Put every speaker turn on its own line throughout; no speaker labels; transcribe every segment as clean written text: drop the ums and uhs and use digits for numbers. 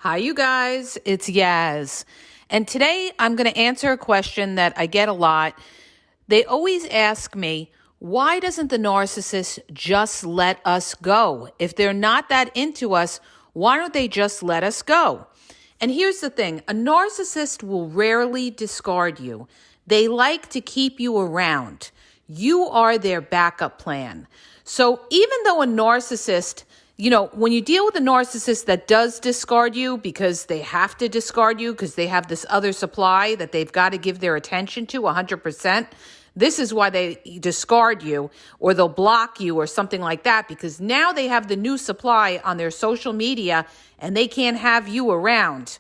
Hi, you guys. It's Yaz. And today I'm going to answer a question that I get a lot. They always ask me, why doesn't the narcissist just let us go? If they're not that into us, why don't they just let us go? And here's the thing. A narcissist will rarely discard you. They like to keep you around. You are their backup plan. So even though a narcissist, when you deal with a narcissist that does discard you because they have to discard you because they have this other supply that they've got to give their attention to 100%, this is why they discard you or they'll block you or something like that, because now they have the new supply on their social media and they can't have you around.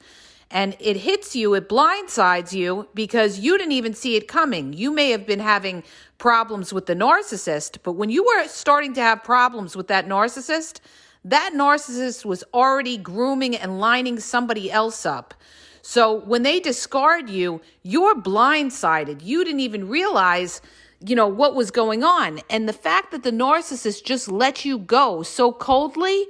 And it hits you, it blindsides you because you didn't even see it coming. You may have been having problems with the narcissist, but when you were starting to have problems with that narcissist was already grooming and lining somebody else up. So when they discard you, you're blindsided. You didn't even realize, what was going on. And the fact that the narcissist just let you go so coldly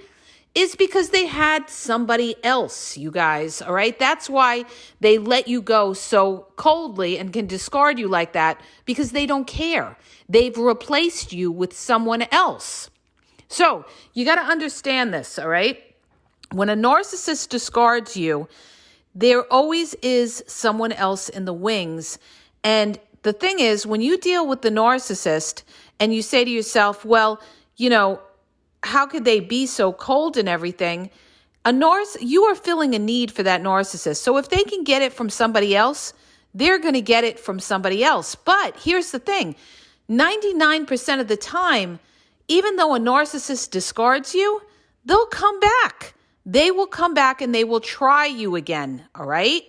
is because they had somebody else, you guys, all right? That's why they let you go so coldly and can discard you like that, because they don't care. They've replaced you with someone else. So you got to understand this, all right? When a narcissist discards you, there always is someone else in the wings. And the thing is, when you deal with the narcissist and you say to yourself, well, how could they be so cold and everything? You are filling a need for that narcissist. So if they can get it from somebody else, they're going to get it from somebody else. But here's the thing, 99% of the time, even though a narcissist discards you, they'll come back. They will come back and they will try you again, all right?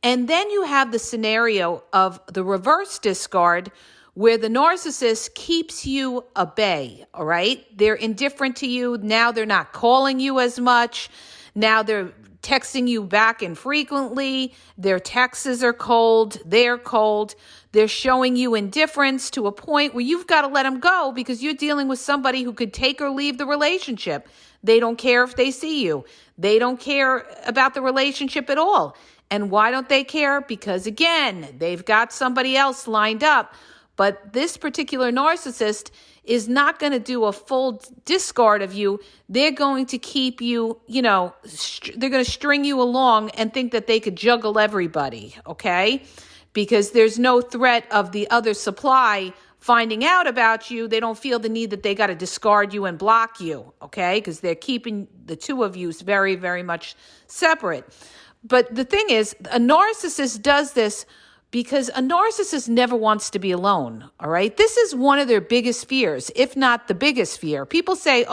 And then you have the scenario of the reverse discard, where the narcissist keeps you at bay, all right? They're indifferent to you. Now they're not calling you as much. Now they're texting you back infrequently. Their texts are cold. They're cold. They're showing you indifference to a point where you've got to let them go because you're dealing with somebody who could take or leave the relationship. They don't care if they see you. They don't care about the relationship at all. And why don't they care? Because again, they've got somebody else lined up. But this particular narcissist is not going to do a full discard of you. They're going to keep you, they're going to string you along and think that they could juggle everybody, okay? Because there's no threat of the other supply finding out about you. They don't feel the need that they got to discard you and block you, okay? Because they're keeping the two of you very, very much separate. But the thing is, a narcissist does this because a narcissist never wants to be alone, all right? This is one of their biggest fears, if not the biggest fear. People say,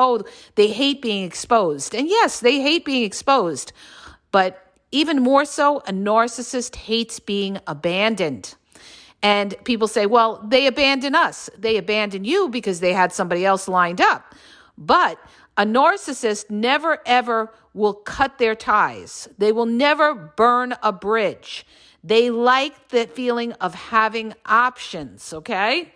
they hate being exposed. And yes, they hate being exposed. But even more so, a narcissist hates being abandoned. And people say, well, they abandon us. They abandon you because they had somebody else lined up. But a narcissist never, ever will cut their ties. They will never burn a bridge. They like the feeling of having options, okay?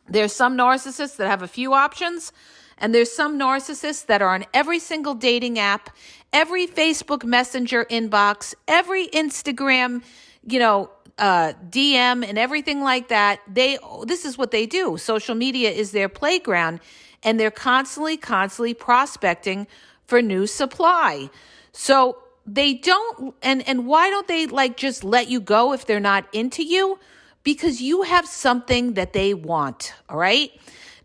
There's some narcissists that have a few options, and there's some narcissists that are on every single dating app, every Facebook Messenger inbox, every Instagram, DM and everything like that. This is what they do. Social media is their playground, and they're constantly prospecting for new supply. So they don't, and why don't they just let you go if they're not into you? Because you have something that they want, all right?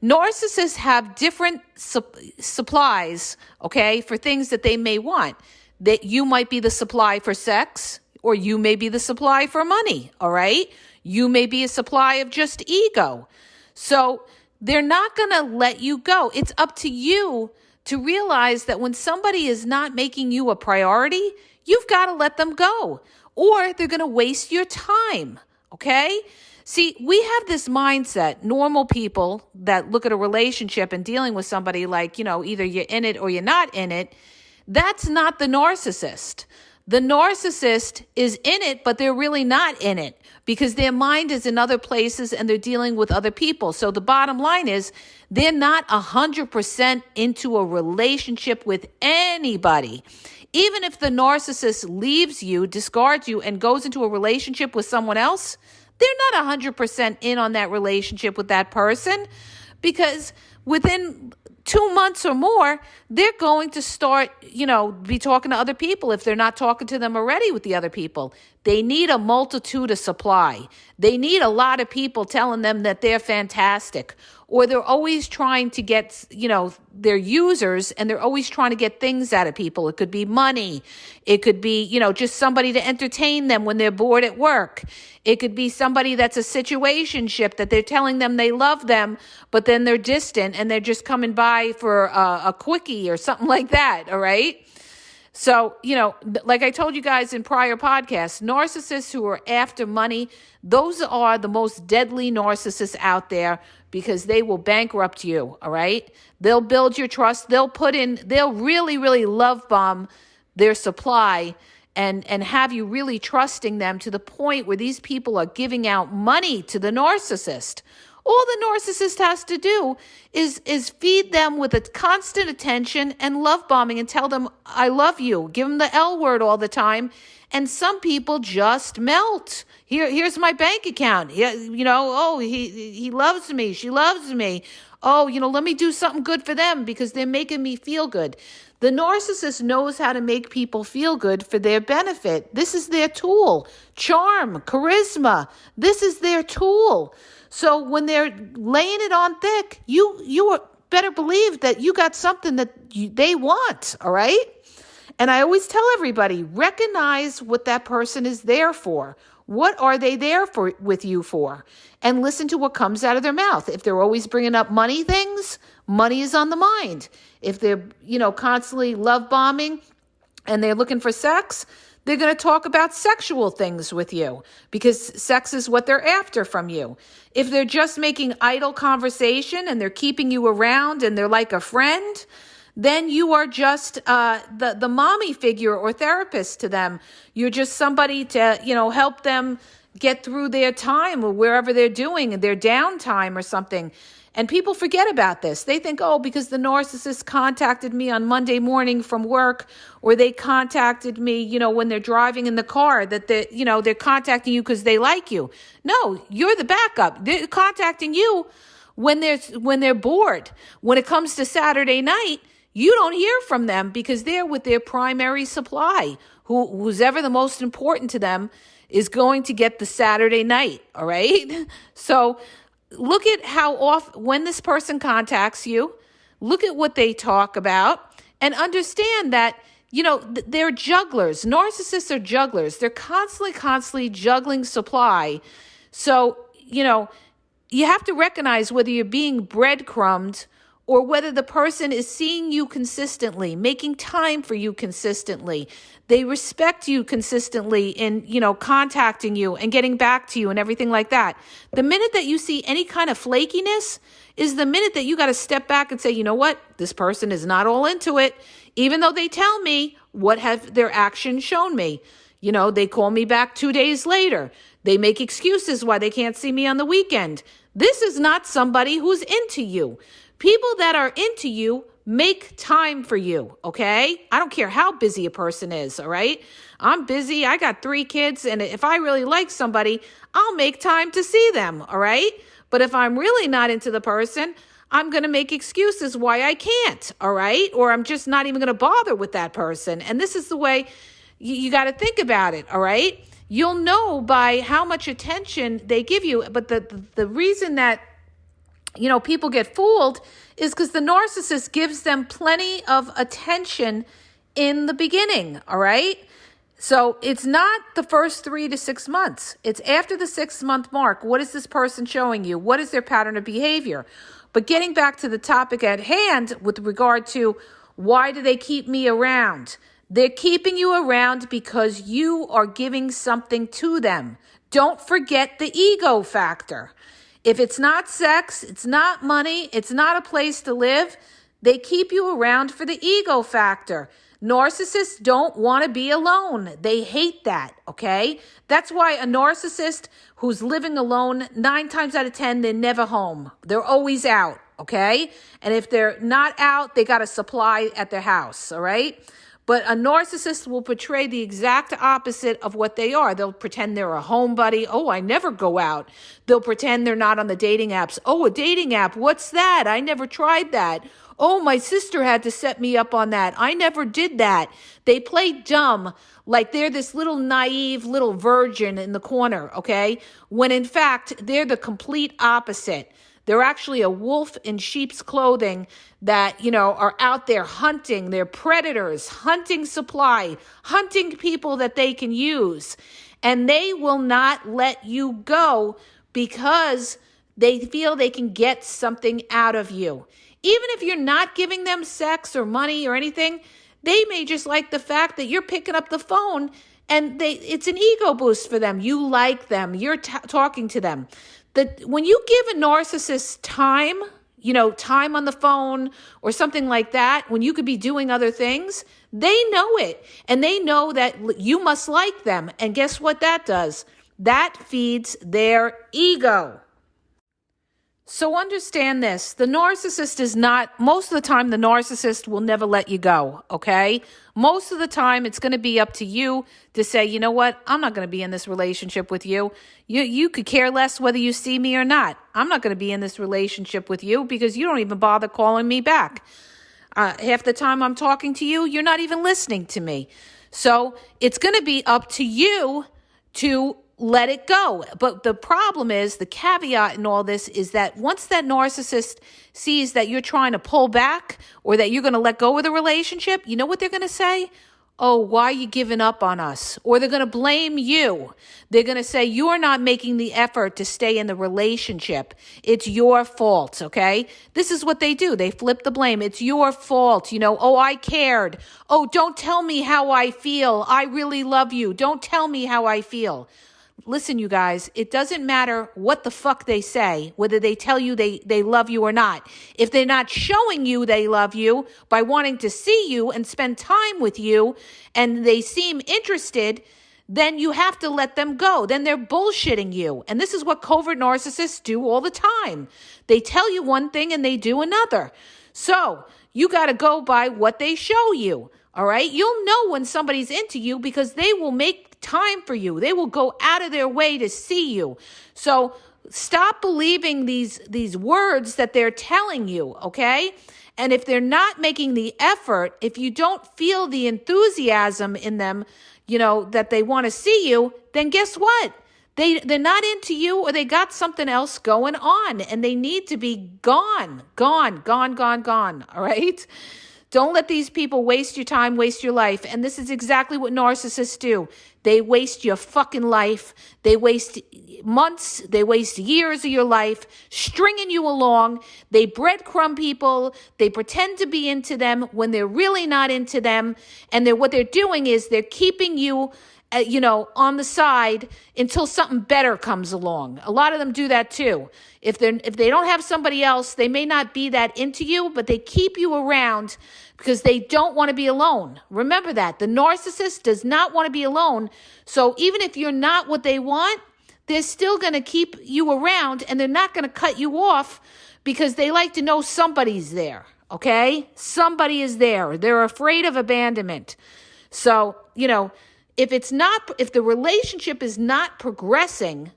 Narcissists have different supplies, okay, for things that they may want. That you might be the supply for sex, or you may be the supply for money, all right? You may be a supply of just ego. So they're not going to let you go. It's up to you to realize that when somebody is not making you a priority, you've got to let them go, or they're going to waste your time, okay? See, we have this mindset, normal people that look at a relationship and dealing with somebody like, either you're in it or you're not in it. That's not the narcissist. The narcissist is in it, but they're really not in it because their mind is in other places and they're dealing with other people. So the bottom line is they're not 100% into a relationship with anybody. Even if the narcissist leaves you, discards you, and goes into a relationship with someone else, they're not 100% in on that relationship with that person, because within 2 months or more, they're going to start, be talking to other people if they're not talking to them already with the other people. They need a multitude of supply. They need a lot of people telling them that they're fantastic, or they're always trying to get, their users, and they're always trying to get things out of people. It could be money. It could be, just somebody to entertain them when they're bored at work. It could be somebody that's a situationship that they're telling them they love them, but then they're distant and they're just coming by for a quickie or something like that. All right. So, like I told you guys in prior podcasts, narcissists who are after money, those are the most deadly narcissists out there, because they will bankrupt you, all right? They'll build your trust. They'll really, really love bomb their supply and have you really trusting them to the point where these people are giving out money to the narcissist. All the narcissist has to do is feed them with a constant attention and love bombing and tell them, I love you. Give them the L word all the time. And some people just melt. Here's my bank account. Yeah, he loves me. She loves me. Oh, let me do something good for them because they're making me feel good. The narcissist knows how to make people feel good for their benefit. This is their tool. Charm, charisma. This is their tool. So when they're laying it on thick, you better believe that you got something that they want, all right? And I always tell everybody, recognize what that person is there for. What are they there for with you for? And listen to what comes out of their mouth. If they're always bringing up money things, money is on the mind. If they're, constantly love bombing and they're looking for sex, they're going to talk about sexual things with you because sex is what they're after from you. If they're just making idle conversation and they're keeping you around and they're like a friend, then you are just the mommy figure or therapist to them. You're just somebody to, help them get through their time or wherever they're doing their downtime or something. And people forget about this. They think, because the narcissist contacted me on Monday morning from work, or they contacted me, when they're driving in the car, that they're contacting you because they like you. No, you're the backup. They're contacting you when they're bored. When it comes to Saturday night, you don't hear from them because they're with their primary supply. Who's ever the most important to them is going to get the Saturday night, all right? So look at how often, when this person contacts you, look at what they talk about and understand that, they're jugglers. Narcissists are jugglers. They're constantly juggling supply. So, you have to recognize whether you're being breadcrumbed or whether the person is seeing you consistently, making time for you consistently. They respect you consistently in, contacting you and getting back to you and everything like that. The minute that you see any kind of flakiness is the minute that you got to step back and say, you know what? This person is not all into it. Even though they tell me, what have their actions shown me? They call me back 2 days later. They make excuses why they can't see me on the weekend. This is not somebody who's into you. People that are into you make time for you, okay? I don't care how busy a person is, all right? I'm busy. I got 3 kids, and if I really like somebody, I'll make time to see them, all right? But if I'm really not into the person, I'm going to make excuses why I can't, all right? Or I'm just not even going to bother with that person. And this is the way you got to think about it, all right? You'll know by how much attention they give you. But the reason that people get fooled is because the narcissist gives them plenty of attention in the beginning, all right? So it's not the first 3 to 6 months. It's after the 6-month mark. What is this person showing you? What is their pattern of behavior? But getting back to the topic at hand with regard to why do they keep me around? They're keeping you around because you are giving something to them. Don't forget the ego factor. If it's not sex, it's not money, it's not a place to live, they keep you around for the ego factor. Narcissists don't want to be alone. They hate that, okay? That's why a narcissist who's living alone, 9 times out of 10, they're never home. They're always out, okay? And if they're not out, they got a supply at their house, all right? But a narcissist will portray the exact opposite of what they are. They'll pretend they're a homebody. Oh, I never go out. They'll pretend they're not on the dating apps. Oh, a dating app. What's that? I never tried that. Oh, my sister had to set me up on that. I never did that. They play dumb, like they're this little naive little virgin in the corner, okay? When in fact, they're the complete opposite. They're actually a wolf in sheep's clothing that, are out there hunting. They're predators, hunting supply, hunting people that they can use. And they will not let you go because they feel they can get something out of you. Even if you're not giving them sex or money or anything, they may just like the fact that you're picking up the phone and it's an ego boost for them. You like them. You're talking to them. When you give a narcissist time, time on the phone or something like that, when you could be doing other things, they know it. And they know that you must like them. And guess what that does? That feeds their ego. So understand this, the narcissist is not, most of the time the narcissist will never let you go, okay? Most of the time it's going to be up to you to say, you know what, I'm not going to be in this relationship with you. You could care less whether you see me or not. I'm not going to be in this relationship with you because you don't even bother calling me back. Half the time I'm talking to you, you're not even listening to me. So it's going to be up to you to let it go. But the problem is, the caveat in all this is that once that narcissist sees that you're trying to pull back or that you're going to let go of the relationship, you know what they're going to say? Oh, why are you giving up on us? Or they're going to blame you. They're going to say, you're not making the effort to stay in the relationship. It's your fault, okay? This is what they do. They flip the blame. It's your fault. Oh, I cared. Oh, don't tell me how I feel. I really love you. Don't tell me how I feel. Listen, you guys, it doesn't matter what the fuck they say, whether they tell you they love you or not. If they're not showing you they love you by wanting to see you and spend time with you and they seem interested, then you have to let them go. Then they're bullshitting you. And this is what covert narcissists do all the time. They tell you one thing and they do another. So you got to go by what they show you. All right. You'll know when somebody's into you because they will make time for you. They will go out of their way to see you. So stop believing these words that they're telling you. Okay. And if they're not making the effort, if you don't feel the enthusiasm in them, that they want to see you, then guess what? They're not into you or they got something else going on and they need to be gone. All right. Don't let these people waste your time, waste your life. And this is exactly what narcissists do. They waste your fucking life. They waste months. They waste years of your life, stringing you along. They breadcrumb people. They pretend to be into them when they're really not into them. And what they're doing is they're keeping you on the side until something better comes along. A lot of them do that too. If they don't have somebody else, they may not be that into you, but they keep you around because they don't want to be alone. Remember that. The narcissist does not want to be alone. So even if you're not what they want, they're still going to keep you around and they're not going to cut you off because they like to know somebody's there. Okay? Somebody is there. They're afraid of abandonment. So, if the relationship is not progressing,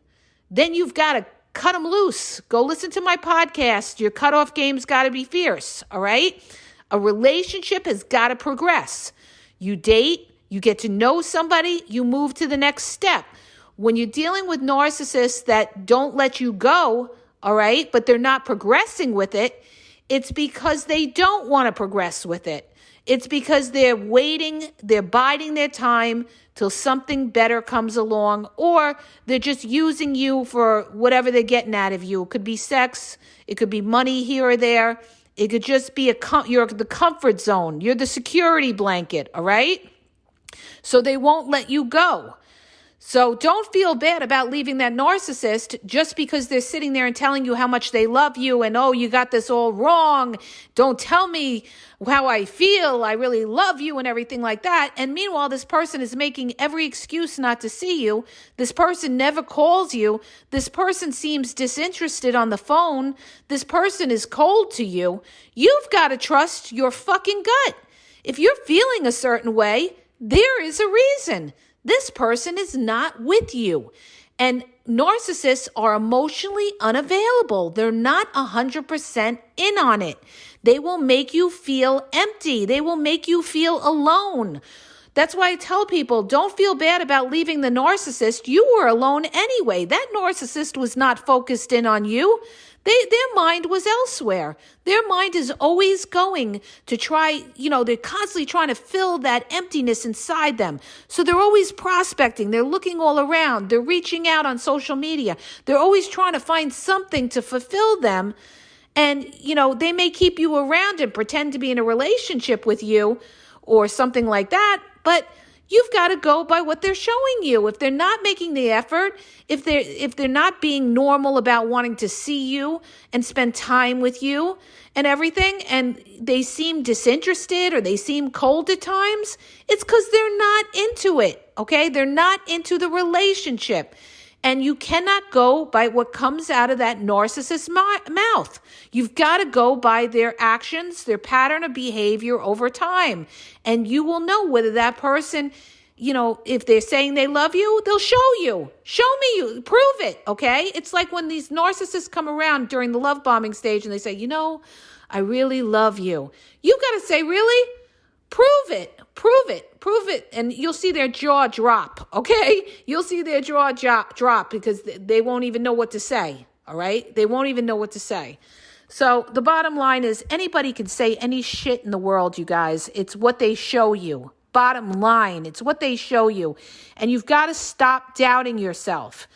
then you've got to cut them loose. Go listen to my podcast. Your cutoff game's got to be fierce. All right. A relationship has got to progress. You date, you get to know somebody, you move to the next step. When you're dealing with narcissists that don't let you go, all right, but they're not progressing with it, it's because they don't want to progress with it. It's because they're waiting, they're biding their time till something better comes along, or they're just using you for whatever they're getting out of you. It could be sex, it could be money here or there. It could just be you're the comfort zone. You're the security blanket, all right? So they won't let you go. So don't feel bad about leaving that narcissist just because they're sitting there and telling you how much they love you and, oh, you got this all wrong. Don't tell me how I feel. I really love you and everything like that. And meanwhile, this person is making every excuse not to see you. This person never calls you. This person seems disinterested on the phone. This person is cold to you. You've got to trust your fucking gut. If you're feeling a certain way, there is a reason. This person is not with you. And narcissists are emotionally unavailable. They're not 100% in on it. They will make you feel empty. They will make you feel alone. That's why I tell people, don't feel bad about leaving the narcissist. You were alone anyway. That narcissist was not focused in on you. Their mind was elsewhere. Their mind is always going to try, they're constantly trying to fill that emptiness inside them. So they're always prospecting. They're looking all around. They're reaching out on social media. They're always trying to find something to fulfill them. And, they may keep you around and pretend to be in a relationship with you or something like that, but you've got to go by what they're showing you. If they're not making the effort, if they're not being normal about wanting to see you and spend time with you and everything, and they seem disinterested or they seem cold at times, it's because they're not into it, okay? They're not into the relationship. And you cannot go by what comes out of that narcissist's mouth. You've got to go by their actions, their pattern of behavior over time. And you will know whether that person, if they're saying they love you, they'll show you. Show me you. Prove it, okay? It's like when these narcissists come around during the love bombing stage and they say, I really love you. You've got to say, really? Prove it. And you'll see their jaw drop, okay? You'll see their jaw drop because they won't even know what to say, all right? They won't even know what to say. So the bottom line is anybody can say any shit in the world, you guys. It's what they show you. Bottom line, it's what they show you. And you've got to stop doubting yourself.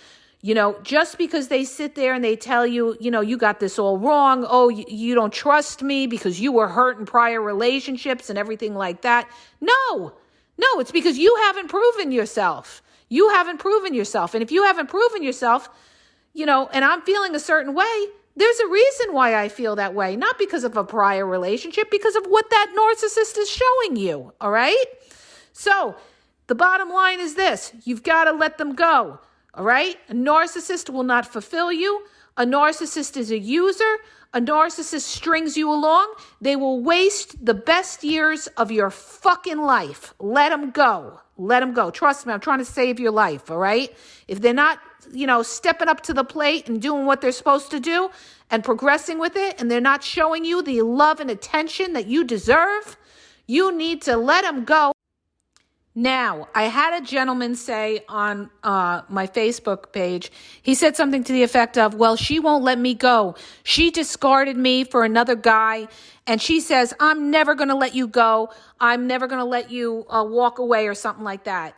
Just because they sit there and they tell you, you got this all wrong. Oh, you don't trust me because you were hurt in prior relationships and everything like that. No, it's because you haven't proven yourself. You haven't proven yourself. And if you haven't proven yourself, and I'm feeling a certain way, there's a reason why I feel that way. Not because of a prior relationship, because of what that narcissist is showing you. All right. So the bottom line is this. You've got to let them go. All right? A narcissist will not fulfill you. A narcissist is a user. A narcissist strings you along. They will waste the best years of your fucking life. Let them go. Let them go. Trust me, I'm trying to save your life, all right? If they're not, stepping up to the plate and doing what they're supposed to do and progressing with it, and they're not showing you the love and attention that you deserve, you need to let them go. Now, I had a gentleman say on my Facebook page, he said something to the effect of, well, she won't let me go. She discarded me for another guy. And she says, I'm never going to let you go. I'm never going to let you walk away or something like that.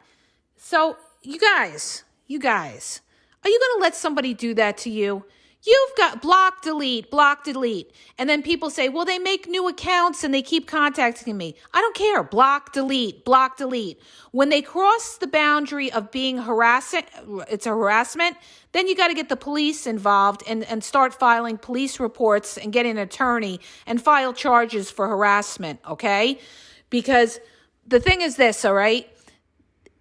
So you guys, are you going to let somebody do that to you? You've got block, delete. And then people say, well, they make new accounts and they keep contacting me. I don't care. Block, delete. When they cross the boundary of being it's a harassment, then you got to get the police involved and start filing police reports and get an attorney and file charges for harassment, okay? Because the thing is this, all right?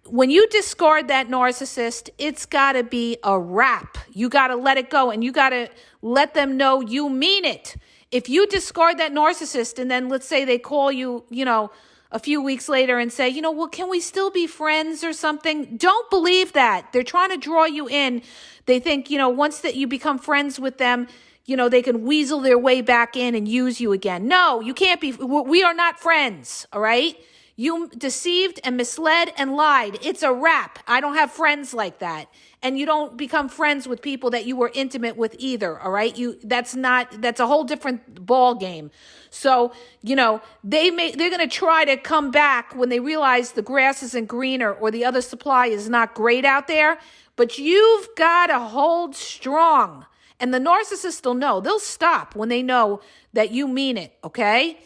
When you discard that narcissist, it's got to be a wrap. You got to let it go, and you got to let them know you mean it. If you discard that narcissist and then let's say they call you, a few weeks later and say, well, can we still be friends or something? Don't believe that. They're trying to draw you in. They think, once that you become friends with them, they can weasel their way back in and use you again. No, you can't be. We are not friends, all right? You deceived and misled and lied. It's a wrap. I don't have friends like that. And you don't become friends with people that you were intimate with either, all right? That's a whole different ball game. So, they're going to try to come back when they realize the grass isn't greener or the other supply is not great out there. But you've got to hold strong. And the narcissist will know. They'll stop when they know that you mean it, okay?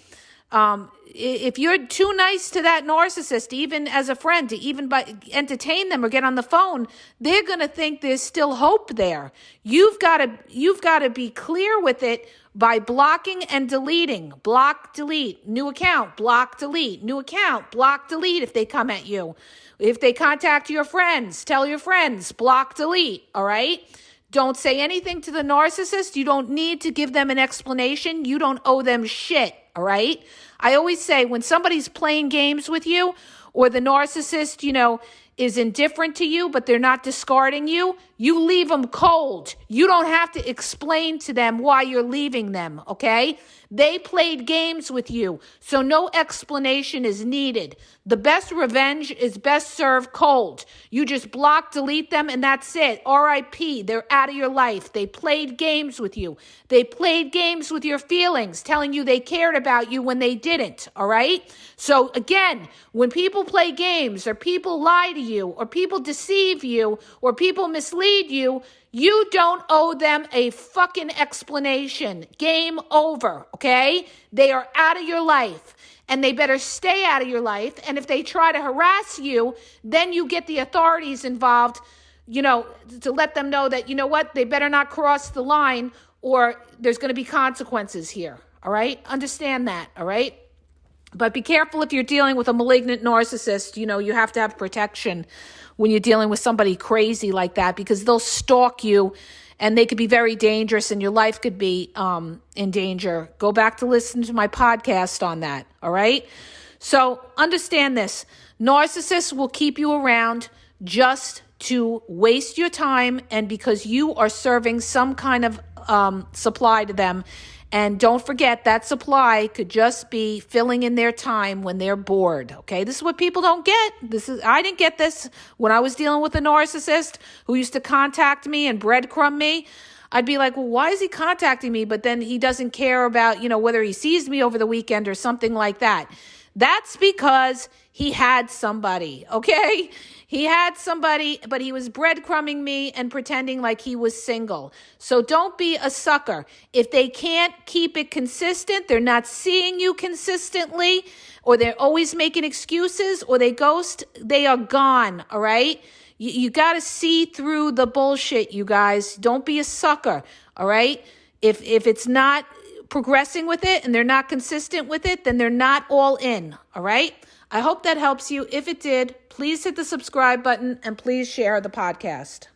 If you're too nice to that narcissist, even as a friend, to even entertain them or get on the phone, they're going to think there's still hope there. You've got to be clear with it by blocking and deleting. Block, delete, new account, block, delete, new account, block, delete if they come at you. If they contact your friends, tell your friends, block, delete, all right? Don't say anything to the narcissist. You don't need to give them an explanation. You don't owe them shit. all right? I always say when somebody's playing games with you or the narcissist, is indifferent to you, but they're not discarding you, you leave them cold. You don't have to explain to them why you're leaving them, okay? They played games with you, so no explanation is needed. The best revenge is best served cold. You just block, delete them, and that's it. RIP, they're out of your life. They played games with you. They played games with your feelings, telling you they cared about you when they didn't, all right? So again, when people play games or people lie to you or people deceive you or people mislead you, you don't owe them a fucking explanation. Game over, okay? They are out of your life, and they better stay out of your life. And if they try to harass you, then you get the authorities involved, to let them know that, they better not cross the line or there's going to be consequences here, all right? Understand that, all right? But be careful if you're dealing with a malignant narcissist. You have to have protection when you're dealing with somebody crazy like that, because they'll stalk you and they could be very dangerous and your life could be in danger. Go back to listen to my podcast on that, all right? So understand this. Narcissists will keep you around just to waste your time and because you are serving some kind of supply to them. And don't forget that supply could just be filling in their time when they're bored, okay? This is what people don't get. I didn't get this when I was dealing with a narcissist who used to contact me and breadcrumb me. I'd be like, well, why is he contacting me? But then he doesn't care about, whether he sees me over the weekend or something like that. That's because he had somebody, okay? He had somebody, but he was breadcrumbing me and pretending like he was single. So don't be a sucker. If they can't keep it consistent, they're not seeing you consistently, or they're always making excuses, or they ghost, they are gone, all right? You got to see through the bullshit, you guys. Don't be a sucker, all right? If it's not progressing with it and they're not consistent with it, then they're not all in, all right? I hope that helps you. If it did, please hit the subscribe button and please share the podcast.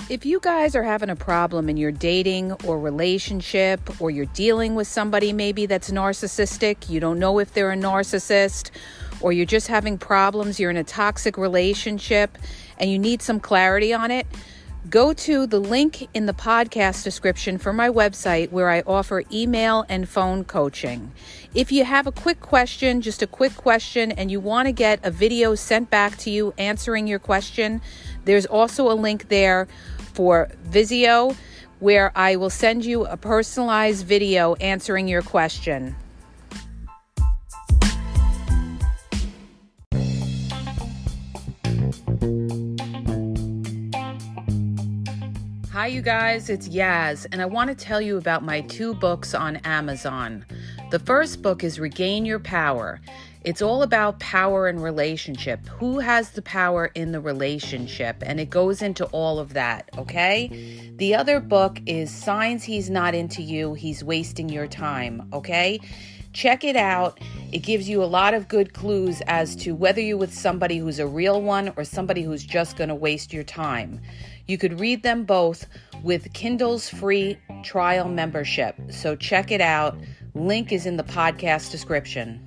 If you guys are having a problem in your dating or relationship, or you're dealing with somebody maybe that's narcissistic, you don't know if they're a narcissist, or you're just having problems, you're in a toxic relationship and you need some clarity on it, go to the link in the podcast description for my website where I offer email and phone coaching. If you have a quick question, just a quick question, and you want to get a video sent back to you answering your question, there's also a link there for Vizio where I will send you a personalized video answering your question. Hi, you guys, it's Yaz, and I want to tell you about my 2 books on Amazon. The first book is Regain Your Power. It's all about power and relationship. Who has the power in the relationship? And it goes into all of that, okay? The other book is Signs He's Not Into You, He's Wasting Your Time, okay? Check it out. It gives you a lot of good clues as to whether you're with somebody who's a real one or somebody who's just going to waste your time. You could read them both with Kindle's free trial membership. So check it out. Link is in the podcast description.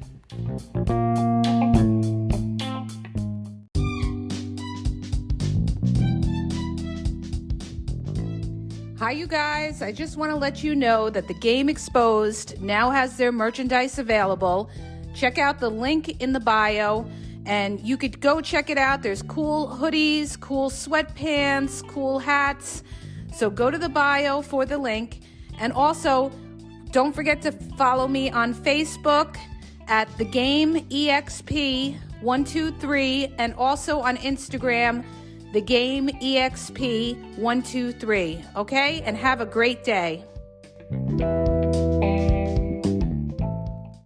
Hi, you guys. I just want to let you know that the Game Exposed now has their merchandise available. Check out the link in the bio. And you could go check it out. There's cool hoodies, cool sweatpants, cool hats. So go to the bio for the link. And also, don't forget to follow me on Facebook at The Game EXP 123 and also on Instagram, The Game EXP 123. Okay? And have a great day.